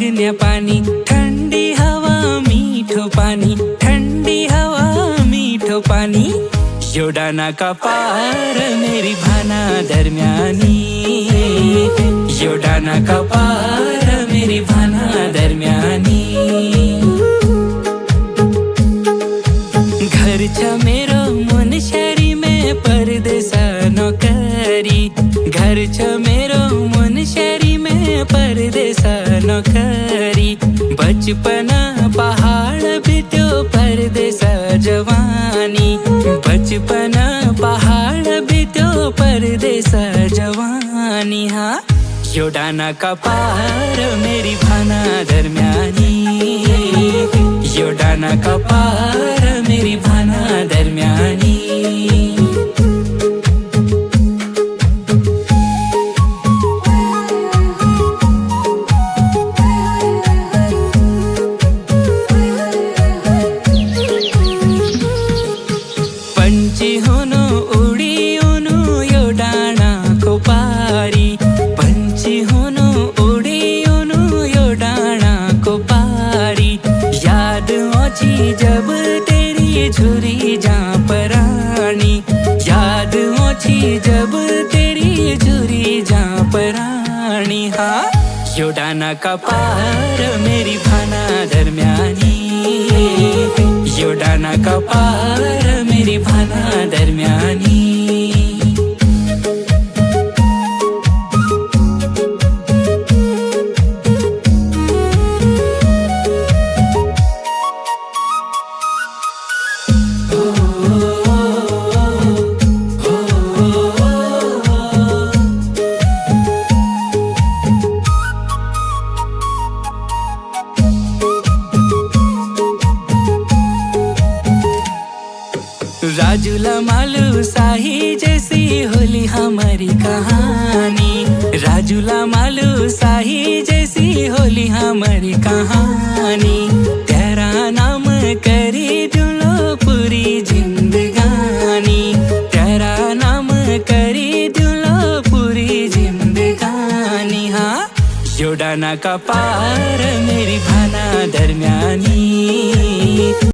गगन्या पानी ठंडी हवा मीठो पानी, ठंडी हवा मीठो पानी, योडाना का पार मेरी भाना दरम्यानी, योडाना का पार मेरी भाना दरम्यानी। घरच्या मेरो मन शहरी में परदेसा नौकरी, घरच्या मेरो मन शहरी में परदेसा नौकरी, बचपना पहाड़ बित्यो परदेसा जवानी, बचपना पहाड़ बित्यो परदेसा जवानी। हाँ, योडाना का पार मेरी भाना दरम्यानी, योडाना का पार मेरी भाना दरम्यानी। पंछी होनो उड़ी ओनु योडाना को पारी, पंछी होनो उड़ी ओनु योडाना को पारी, याद ओछी जब तेरी झुरी जा परानी, याद ओछी जब तेरी झुरी जा परानी। हाँ, योडाना का पार मेरी भाना दरम्यानी, योडाना का पार मेरी भाना दरम्यानी। राजूला मालू शाही जैसी होली हमारी कहानी, राजूला मालू शाही जैसी होली हमारी कहानी, तेरा नाम करी दूलो पूरी जिंदगानी, तेरा नाम करी दूलो पूरी जिंदगानी। हाँ, योडाना का पार मेरी भाना दरम्यानी।